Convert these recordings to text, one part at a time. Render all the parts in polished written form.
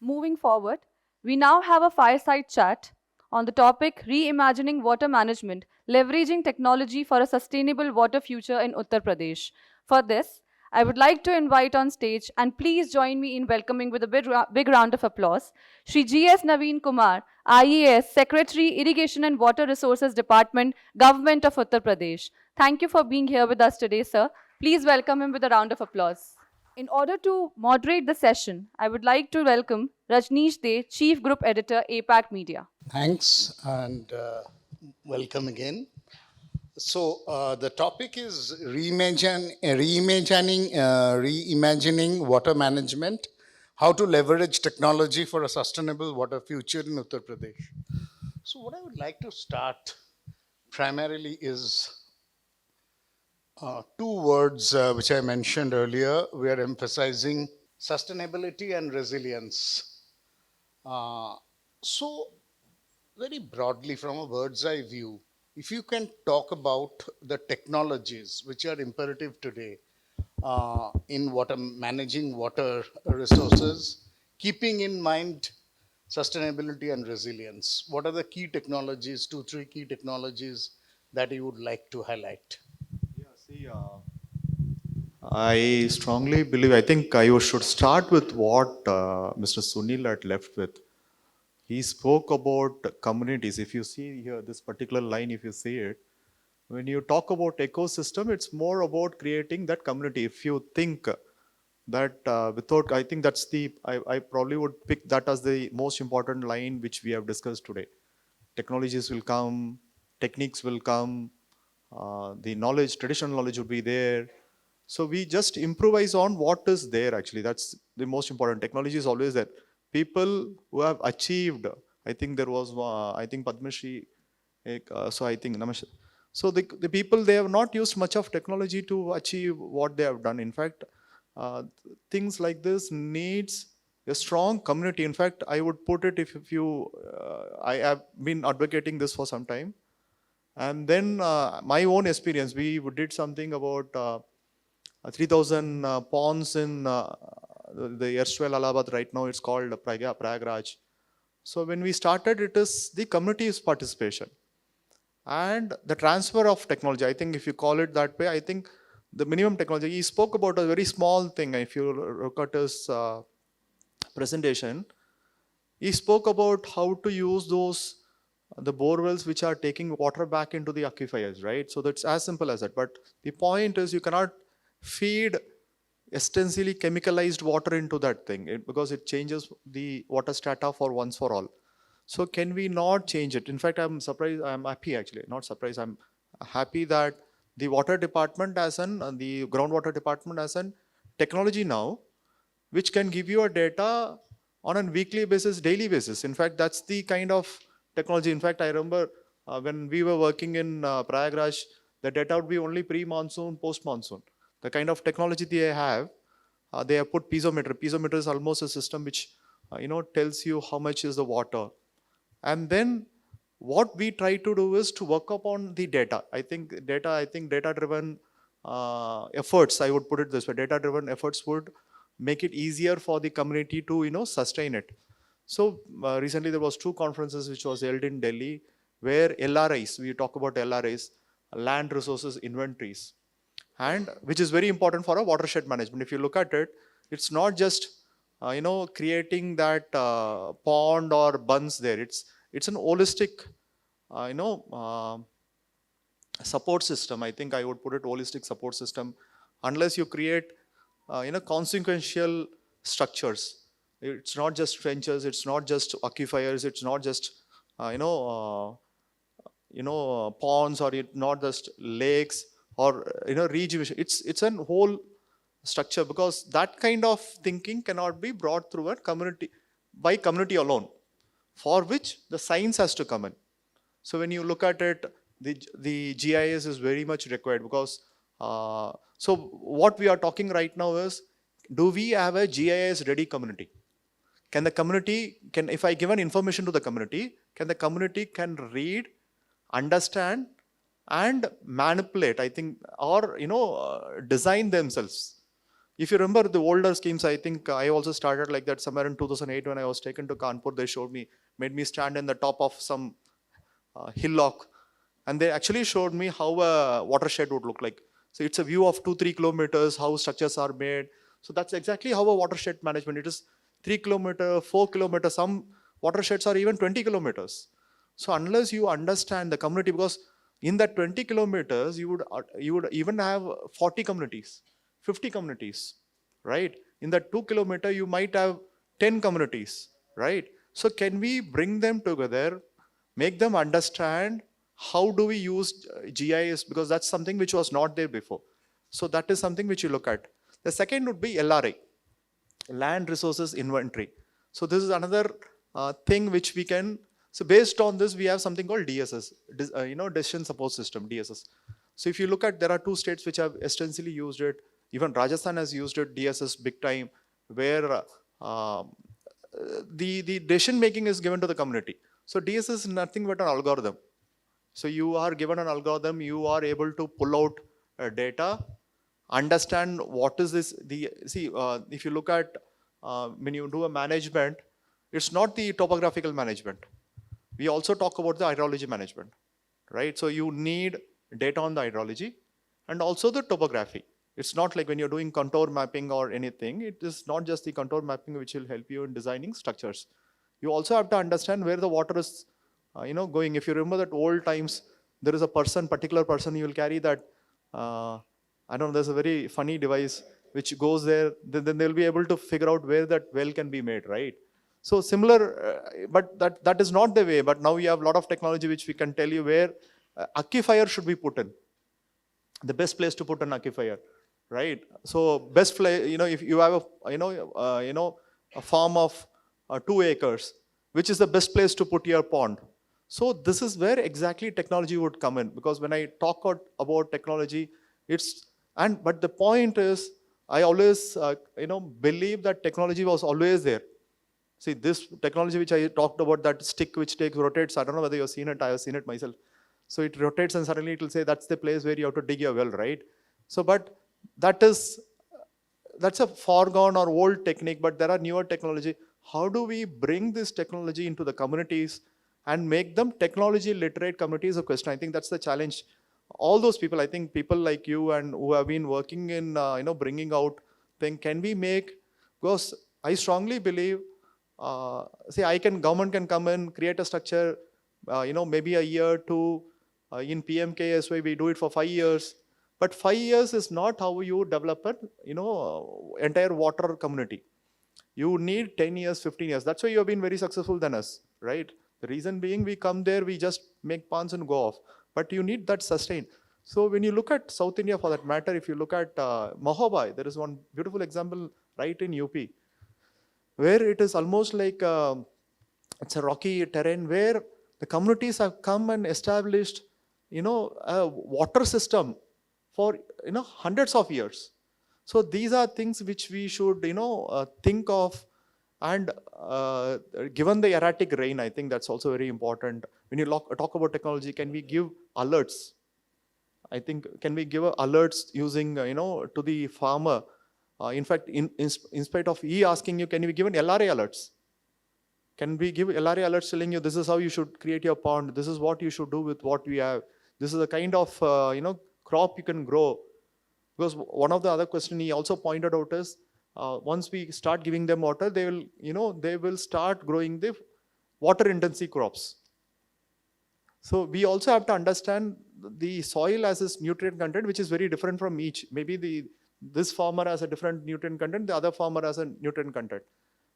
moving forward, we now have a fireside chat on the topic Reimagining Water Management, Leveraging Technology for a Sustainable Water Future in Uttar Pradesh. For this, I would like to invite on stage, and please join me in welcoming with a big round of applause, Shri G.S. Naveen Kumar, IAS, Secretary, Irrigation and Water Resources Department, Government of Uttar Pradesh. Thank you for being here with us today, sir. Please welcome him with a round of applause. In order to moderate the session, I would like to welcome Rajneesh De, Chief Group Editor, APAC Media. Thanks and welcome again. So the topic is reimagining water management, how to leverage technology for a sustainable water future in Uttar Pradesh. So what I would like to start primarily is two words which I mentioned earlier. We are emphasizing sustainability and resilience. So very broadly, from a bird's eye view, if you can talk about the technologies which are imperative today in water managing water resources, keeping in mind sustainability and resilience, what are the key technologies, two, three key technologies that you would like to highlight? I strongly believe, I think I should start with what Mr. Sunil had left with. He spoke about communities. If you see here, this particular line, if you see it, when you talk about ecosystem, it's more about creating that community. If you think that without, I think that's I probably would pick that as the most important line which we have discussed today. Technologies will come, techniques will come, the knowledge, traditional knowledge would be there. So we just improvise on what is there actually. That's the most important. Technology is always there. People who have achieved, I think there was, I think Padma Shri, so I think Namaste. So the people, they have not used much of technology to achieve what they have done. In fact, things like this needs a strong community. In fact, I would put it if you, I have been advocating this for some time. And then my own experience, we did something about 3,000 ponds in the erstwhile Allahabad. Right now it's called Prayagraj. So when we started, it is the community's participation and the transfer of technology. I think if you call it that way, I think the minimum technology, he spoke about a very small thing. If you look at his presentation, he spoke about how to use those the bore wells which are taking water back into the aquifers, right? So that's as simple as that. But the point is, you cannot feed extensively chemicalized water into that thing because it changes the water strata for once for all. So can we not change it? In fact, I'm surprised, I'm happy actually, not surprised, I'm happy that the water department as the groundwater department as an technology now, which can give you a data on a weekly basis, daily basis. In fact, that's the kind of technology. In fact, I remember when we were working in Prayagraj, the data would be only pre-monsoon, post-monsoon. The kind of technology they have put piezometer. Piezometer is almost a system which tells you how much is the water. And then what we try to do is to work upon the data. I think data-driven efforts, I would put it this way, data-driven efforts would make it easier for the community to sustain it. So recently there was 2 conferences which was held in Delhi where LRIs, we talk about LRIs, land resources inventories, and which is very important for a watershed management. If you look at it, it's not just creating that pond or bunds there. It's an holistic support system. I think I would put it holistic support system. Unless you create consequential structures, it's not just trenches, it's not just aquifers, it's not just ponds, or it's not just lakes or rejuvenation. It's a whole structure, because that kind of thinking cannot be brought through a community by community alone, for which the science has to come in. So when you look at it, the GIS is very much required, because so what we are talking right now is, do we have a GIS ready community? Can the community, if I give an information to the community, can the community can read, understand and manipulate, I think, or design themselves. If you remember the older schemes, I think I also started like that somewhere in 2008 when I was taken to Kanpur. They made me stand in the top of some hillock, and they actually showed me how a watershed would look like. So it's a view of 2-3 kilometers, how structures are made. So that's exactly how a watershed management. It is 3 kilometer, 4 kilometers. Some watersheds are even 20 kilometers. So unless you understand the community, because in that 20 kilometers you would even have 40 communities, 50 communities, right? In that 2 kilometer you might have 10 communities, right? So can we bring them together, make them understand how do we use GIS, because that's something which was not there before. So that is something which you look at. The second would be LRI, land resources inventory. So this is another thing which we can, so based on this we have something called DSS, decision support system, DSS. So if you look at, there are 2 states which have extensively used it. Even Rajasthan has used it, DSS big time, where the decision making is given to the community. So DSS is nothing but an algorithm. So you are given an algorithm, you are able to pull out data, understand what is this. If you look at when you do a management, it's not the topographical management. We also talk about the hydrology management, right? So you need data on the hydrology and also the topography. It's not like when you're doing contour mapping or anything, it is not just the contour mapping which will help you in designing structures. You also have to understand where the water is going. If you remember that old times, there is a particular person, you will carry that, I don't know, there's a very funny device which goes there, then they'll be able to figure out where that well can be made, right? So similar, but that is not the way. But now we have a lot of technology which we can tell you where aquifer should be put in, the best place to put an aquifer, right? So best place, if you have a farm of 2 acres, which is the best place to put your pond? So this is where exactly technology would come in, because when I talk about technology, but the point is, I always believe that technology was always there. See, this technology which I talked about, that stick which rotates, I don't know whether you've seen it, I have seen it myself. So it rotates and suddenly it will say that's the place where you have to dig your well, right? So, but that's a foregone or old technique, but there are newer technology. How do we bring this technology into the communities and make them technology literate communities is a question. I think that's the challenge. All those people, I think people like you and who have been working in, bringing out thing, can we make, because I strongly believe, government can come in, create a structure, maybe a year, two, in PMKSY, we do it for 5 years. But 5 years is not how you develop an, entire water community. You need 10 years, 15 years. That's why you have been very successful than us, right? The reason being, we come there, we just make ponds and go off. But you need that sustain. So when you look at South India, for that matter, if you look at Mahobai, there is one beautiful example right in UP, where it is almost like it's a rocky terrain where the communities have come and established, a water system for, hundreds of years. So these are things which we should, think of. And given the erratic rain, I think that's also very important. When you talk about technology, can we give alerts? I think, can we give alerts using, to the farmer? In fact, in spite of asking you, can we give an LRA alerts? Can we give LRA alerts telling you this is how you should create your pond, this is what you should do with what we have, this is the kind of crop you can grow? Because one of the other question he also pointed out is, once we start giving them water, they will start growing the water intensive crops. So we also have to understand the soil as its nutrient content, which is very different from each. Maybe this farmer has a different nutrient content, the other farmer has a nutrient content.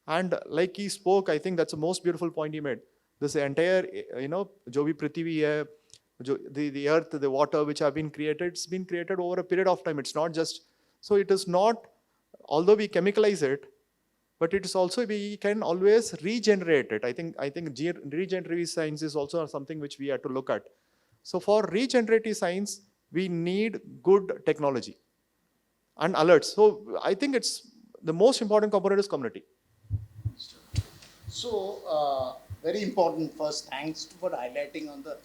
And like he spoke, I think that's the most beautiful point he made. This entire, jo bhi Prithvi hai, the earth, the water which have been created, it's been created over a period of time. It's not just, so it is not, although we chemicalize it, but it is also, we can always regenerate it. I think regenerative science is also something which we have to look at. So for regenerative science, we need good technology and alerts. So I think it's the most important component is community. So, very important. First, thanks for highlighting on the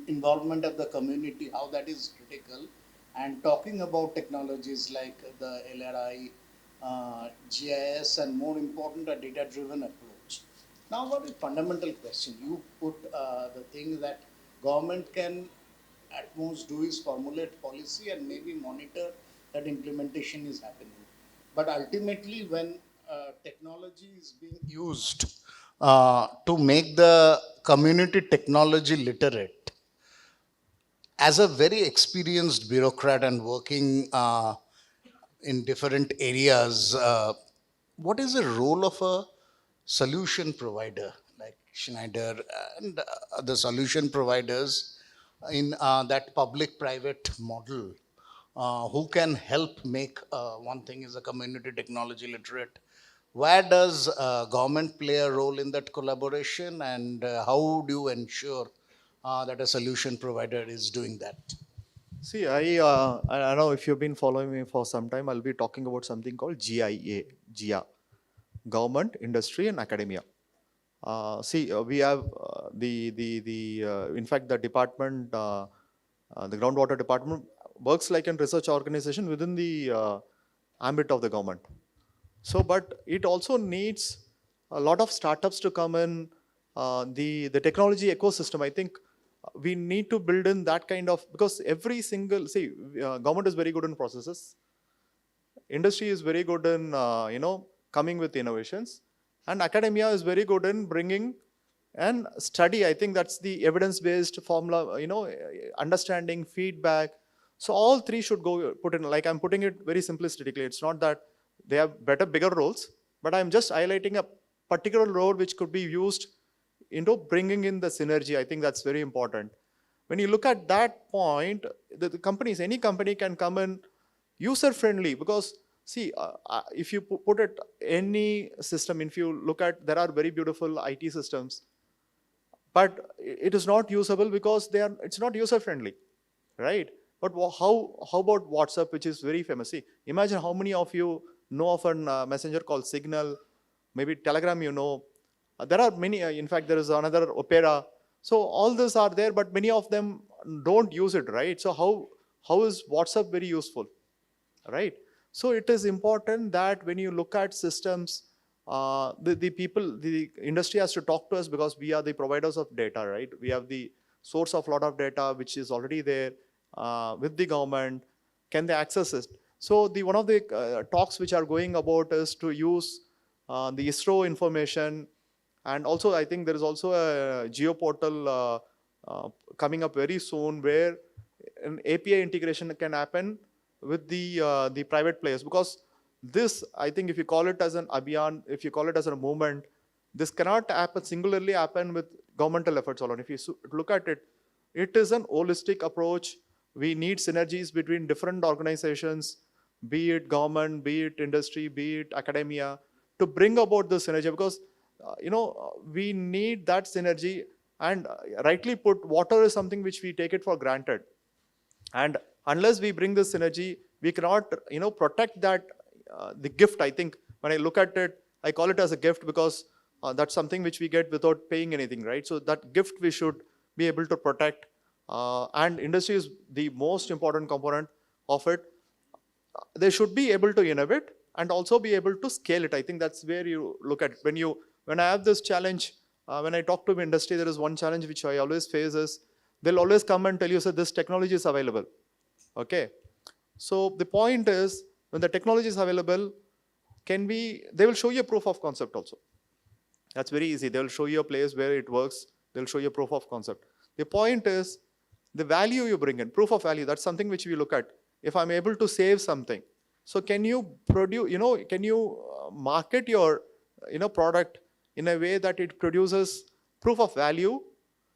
involvement of the community, how that is critical, and talking about technologies like the LRI GIS, and more important, a data-driven approach. Now, what is fundamental question? You put the thing that government can at most do is formulate policy and maybe monitor that implementation is happening. But ultimately, when technology is being used to make the community technology literate, as a very experienced bureaucrat and working in different areas, what is the role of a solution provider like Schneider and other solution providers in that public-private model, who can help make one thing is a community technology literate? Where does government play a role in that collaboration, and how do you ensure that a solution provider is doing that? See, I know if you've been following me for some time, I'll be talking about something called GIA, Government, Industry, and Academia. We have in fact, the department, the groundwater department works like a research organization within the ambit of the government. So, but it also needs a lot of startups to come in, the technology ecosystem. I think we need to build in that kind of, because every single, government is very good in processes, industry is very good in, coming with innovations, and academia is very good in bringing and study. I think that's the evidence-based formula, understanding, feedback. So all three should go put in, like I'm putting it very simplistically. It's not that they have bigger roles, but I'm just highlighting a particular role which could be used into bringing in the synergy. I think that's very important. When you look at that point, the companies, any company can come in user-friendly, because see, if you put it any system, if you look at, there are very beautiful IT systems, but it is not usable because it's not user-friendly, right? But how about WhatsApp, which is very famous? See, imagine how many of you know of a messenger called Signal, maybe Telegram, there are many, in fact, there is another Opera. So all these are there, but many of them don't use it, right? So how is WhatsApp very useful, right? So it is important that when you look at systems, the industry has to talk to us, because we are the providers of data, right? We have the source of a lot of data which is already there with the government. Can they access it? So one of the talks which are going about is to use the ISRO information, and also I think there is also a geoportal coming up very soon, where an API integration can happen with the private players. Because this, I think, if you call it as an abhiyan, if you call it as a movement, this cannot singularly happen with governmental efforts alone. If you look at it, it is an holistic approach. We need synergies between different organizations, be it government, be it industry, be it academia, to bring about the synergy. Because we need that synergy. And rightly put, water is something which we take it for granted, and unless we bring this synergy, we cannot protect that the gift. I think when I look at it, I call it as a gift, because that's something which we get without paying anything, right? So that gift we should be able to protect, and industry is the most important component of it. They should be able to innovate and also be able to scale it. I think that's where you look at it. When I have this challenge, when I talk to industry, there is one challenge which I always face is, they'll always come and tell you, this technology is available. Okay. So the point is, when the technology is available, they will show you a proof of concept also. That's very easy. They will show you a place where it works. They'll show you a proof of concept. The point is, the value you bring in, proof of value, that's something which we look at. If I'm able to save something, so can you produce, can you market your, product in a way that it produces proof of value?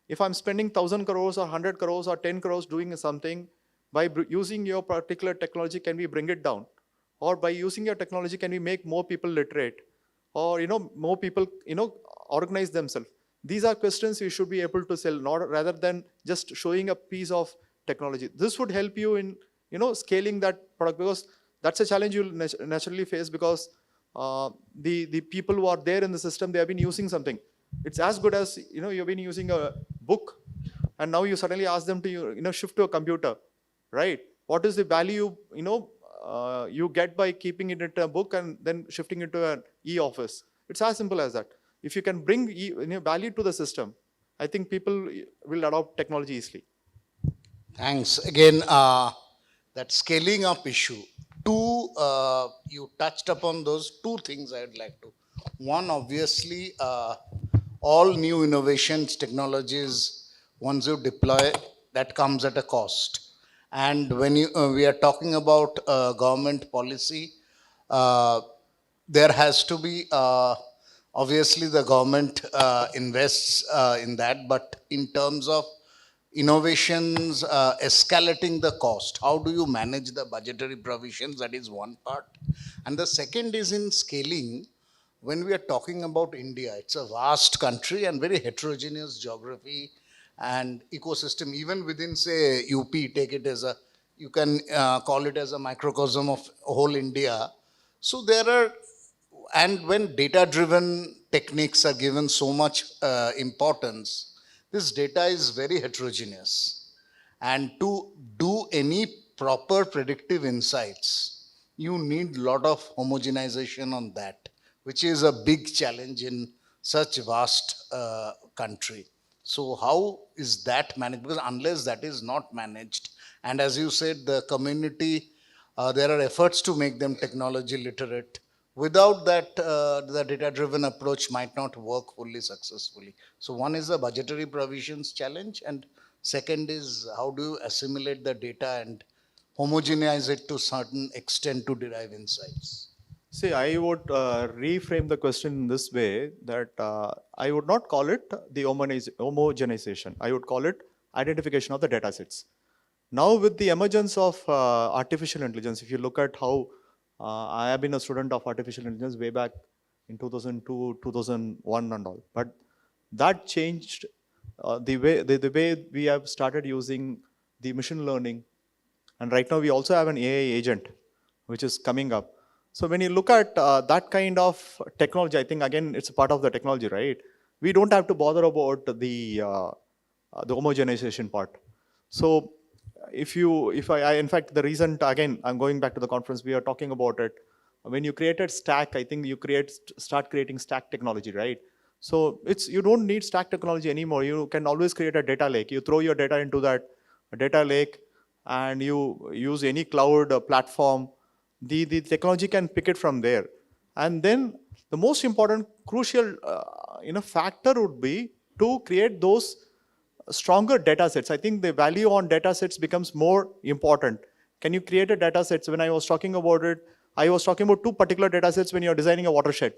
If I'm spending 1,000 crores or 100 crores or 10 crores doing something, by using your particular technology, can we bring it down? Or by using your technology, can we make more people literate? Or, more people, organize themselves? These are questions you should be able to sell, not rather than just showing a piece of technology. This would help you in, scaling that product, because that's a challenge you'll naturally face, because the people who are there in the system, they have been using something. It's as good as, you've been using a book, and now you suddenly ask them to, shift to a computer, right? What is the value, you get by keeping it in a book and then shifting it to an e-office. It's as simple as that. If you can bring value to the system, I think people will adopt technology easily. Thanks. Again, that scaling up issue. You touched upon those two things I'd like to. One, obviously, all new innovations, technologies, once you deploy, that comes at a cost. And when we are talking about government policy, uh, there has to be obviously the government invests in that, but in terms of innovations escalating the cost, how do you manage the budgetary provisions? That is one part. And the second is in scaling. When we are talking about India, it's a vast country and very heterogeneous geography and ecosystem. Even within, say, UP, take it as a, you can call it as a microcosm of whole India. So there are, and when data driven techniques are given so much importance, this data is very heterogeneous. And to do any proper predictive insights, you need a lot of homogenization on that, which is a big challenge in such vast country. So how is that managed? Because unless that is not managed, and as you said, the community, there are efforts to make them technology literate. Without that, the data-driven approach might not work fully successfully. So one is the budgetary provisions challenge, and second is how do you assimilate the data and homogenize it to certain extent to derive insights? See, I would reframe the question in this way that I would not call it the homogenization. I would call it identification of the data sets. Now, with the emergence of artificial intelligence, if you look at how I have been a student of artificial intelligence way back in 2002, 2001 and all, but that changed the way we have started using the machine learning. And right now we also have an AI agent which is coming up. So when you look at that kind of technology, I think again it's a part of the technology, right? We don't have to bother about the homogenization part. So in fact, the recent, again, I'm going back to the conference, we are talking about it. When you created Stack, I think you start creating Stack technology, right? So you don't need Stack technology anymore. You can always create a data lake. You throw your data into that data lake and you use any cloud platform. The technology can pick it from there. And then the most important, crucial factor would be to create those stronger data sets. I think the value on data sets becomes more important. Can you create a data sets? When I was talking about it, I was talking about two particular data sets when you're designing a watershed,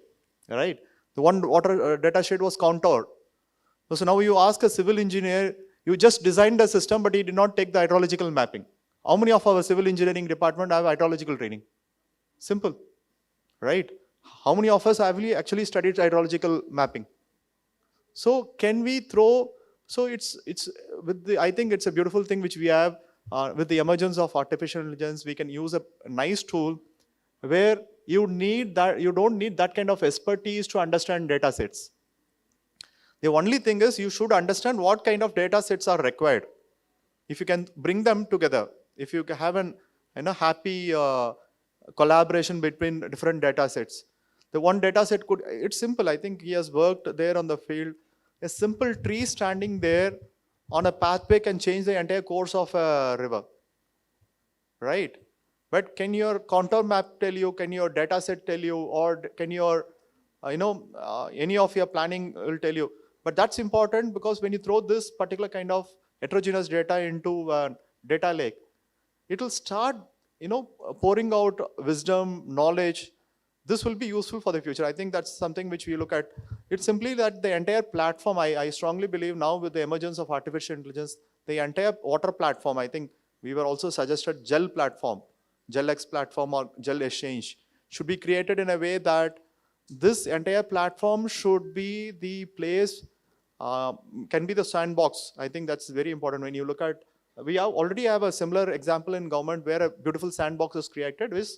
right? The one water data set was contour. So now you ask a civil engineer, you just designed the system, but he did not take the hydrological mapping. How many of our civil engineering department have hydrological training? Simple, right? How many of us have actually studied hydrological mapping? So can we throw, so it's with the, I think it's a beautiful thing which we have with the emergence of artificial intelligence. We can use a nice tool where you don't need that kind of expertise to understand data sets. The only thing is you should understand what kind of data sets are required. If you can bring them together, if you have an happy collaboration between different data sets. The one data set it's simple. I think he has worked there on the field. A simple tree standing there on a pathway can change the entire course of a river, right? But can your contour map tell you, can your data set tell you, or can your, any of your planning will tell you. But that's important because when you throw this particular kind of heterogeneous data into a data lake, it will start, pouring out wisdom, knowledge. This will be useful for the future. I think that's something which we look at. It's simply that the entire platform, I strongly believe now with the emergence of artificial intelligence, the entire water platform, I think we were also suggested gel platform, GelX platform or gel exchange should be created in a way that this entire platform should be the place, can be the sandbox. I think that's very important. When you look at, we already have a similar example in government where a beautiful sandbox is created with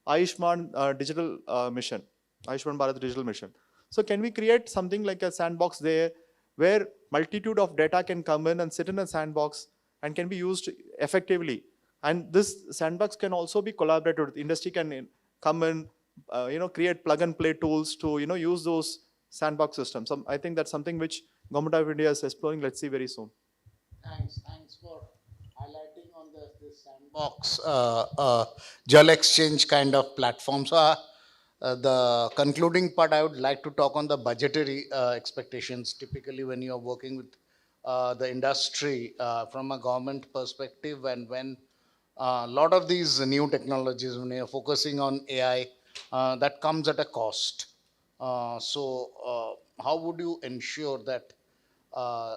Ayushman digital mission, Ayushman Bharat digital mission. So can we create something like a sandbox there where multitude of data can come in and sit in a sandbox and can be used effectively? And this sandbox can also be collaborated with. Industry can come and create plug and play tools to use those sandbox systems. I think that's something which Government of India is exploring. Let's see very soon. Thanks for highlighting on this sandbox gel exchange kind of platform. So, the concluding part, I would like to talk on the budgetary expectations. Typically, when you are working with the industry from a government perspective, and when a lot of these new technologies, when you're focusing on AI, that comes at a cost. How would you ensure that uh,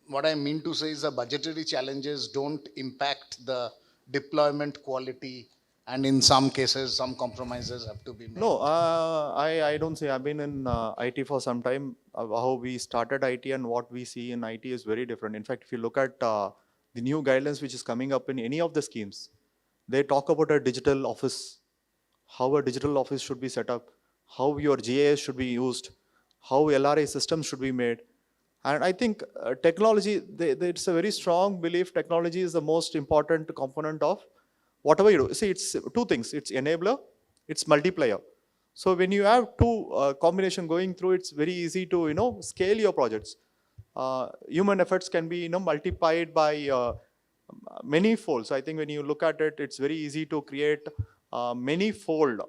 what I mean to say is the budgetary challenges don't impact the deployment quality, and in some cases, some compromises have to be made? No, I don't say. I've been in IT for some time. How we started IT and what we see in IT is very different. In fact, if you look at the new guidelines which is coming up in any of the schemes, they talk about a digital office, how a digital office should be set up, how your GIS should be used, how LRA systems should be made. And I think technology, it's a very strong belief technology is the most important component of whatever you do. See, it's two things. It's enabler, it's multiplier. So when you have two combination going through, it's very easy to, scale your projects. Human efforts can be, multiplied by many folds. I think when you look at it, it's very easy to create many fold.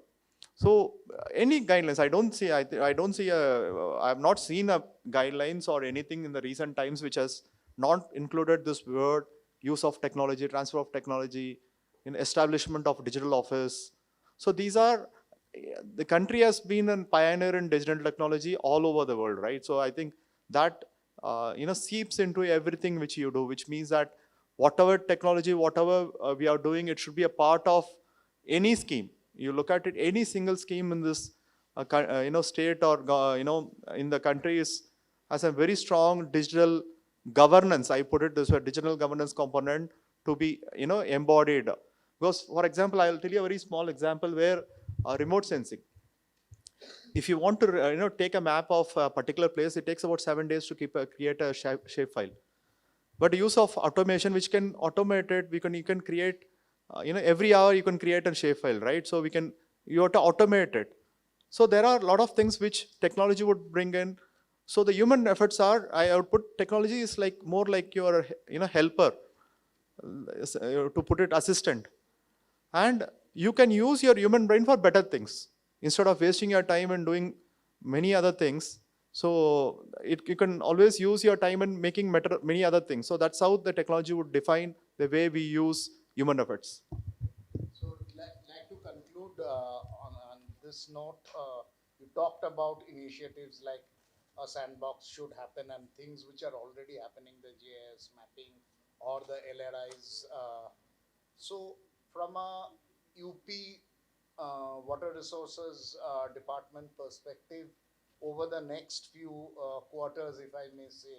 So any guidelines, I don't see I have not seen a guidelines or anything in the recent times which has not included this word use of technology, transfer of technology, in establishment of digital office. So these are, the country has been a pioneer in digital technology all over the world, right? So I think that seeps into everything which you do, which means that whatever technology, whatever we are doing, it should be a part of any scheme. You look at it, any single scheme in this state or in the country has a very strong digital governance. I put it this way: digital governance component to be embodied. Because, for example, I'll tell you a very small example where remote sensing. If you want to take a map of a particular place, it takes about 7 days to create a shape file. But the use of automation, which can automate it, you can create, every hour you can create a shapefile, right? So you have to automate it. So there are a lot of things which technology would bring in. So the human efforts I would put technology is more like your, helper, to put it assistant. And you can use your human brain for better things instead of wasting your time and doing many other things. So you can always use your time in making many other things. So that's how the technology would define the way we use human efforts. So, like to conclude on this note, you talked about initiatives like a sandbox should happen and things which are already happening, the GIS mapping or the LRIs. So, from a UP Water Resources Department perspective, over the next few quarters, if I may say,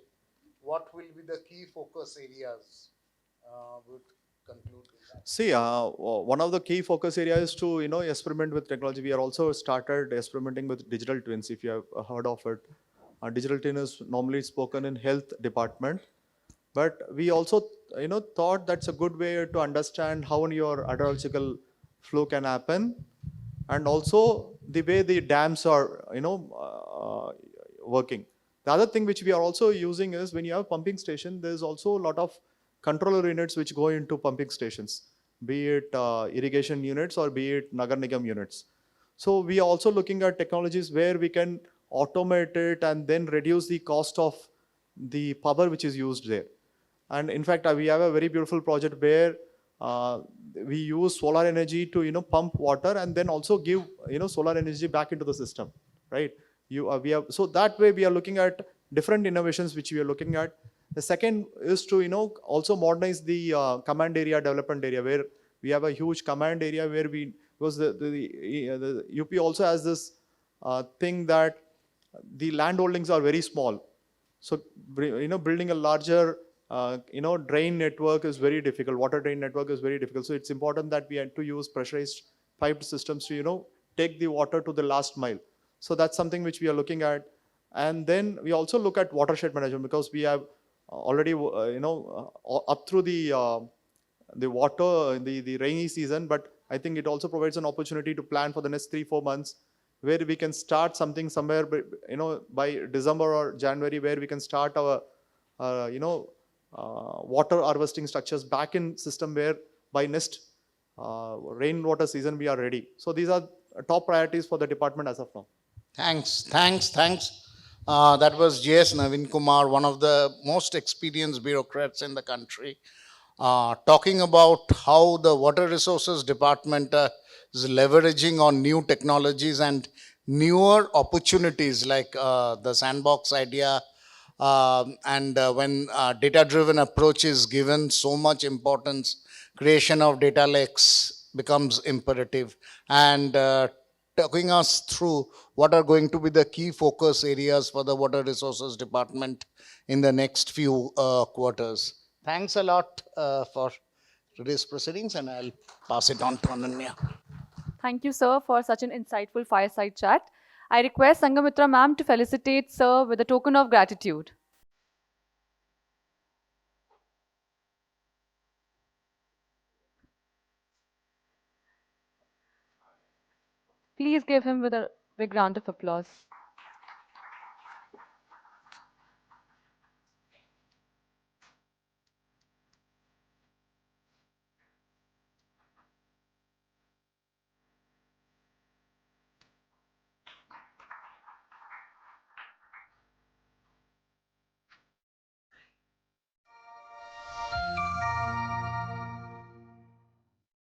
what will be the key focus areas? Would conclude with that. See, one of the key focus areas is to experiment with technology. We are also started experimenting with digital twins. If you have heard of it, digital twin is normally spoken in health department, but we also thought that's a good way to understand how your hydrological flow can happen, and also the way the dams are working. The other thing which we are also using is when you have pumping station, there is also a lot of controller units which go into pumping stations, be it irrigation units or be it Nagar Nigam units. So we are also looking at technologies where we can automate it and then reduce the cost of the power which is used there. And in fact, we have a very beautiful project where we use solar energy to pump water and then also give solar energy back into the system, right? So that way we are looking at different innovations which we are looking at. The second is to also modernize the command area, development area, where we have a huge command area where because the UP also has this thing that the land holdings are very small. So building a larger drain network is very difficult. Water drain network is very difficult. So it's important that we had to use pressurized piped systems to take the water to the last mile. So that's something which we are looking at. And then we also look at watershed management, because we have already up through the the water in the rainy season, but I think it also provides an opportunity to plan for the next 3-4 months, where we can start something somewhere, by December or January, where we can start our, water harvesting structures back in system, where by next rainwater season we are ready. So these are top priorities for the department as of now. Thanks. That was JS Naveen Kumar, one of the most experienced bureaucrats in the country, talking about how the Water Resources Department is leveraging on new technologies and newer opportunities like the sandbox idea. And when data driven approach is given so much importance, creation of data lakes becomes imperative. And talking us through what are going to be the key focus areas for the Water Resources Department in the next few quarters. Thanks a lot for today's proceedings, and I'll pass it on to Ananya. Thank you, sir, for such an insightful fireside chat. I request Sangamitra ma'am to felicitate sir with a token of gratitude. Please give him with a big round of applause.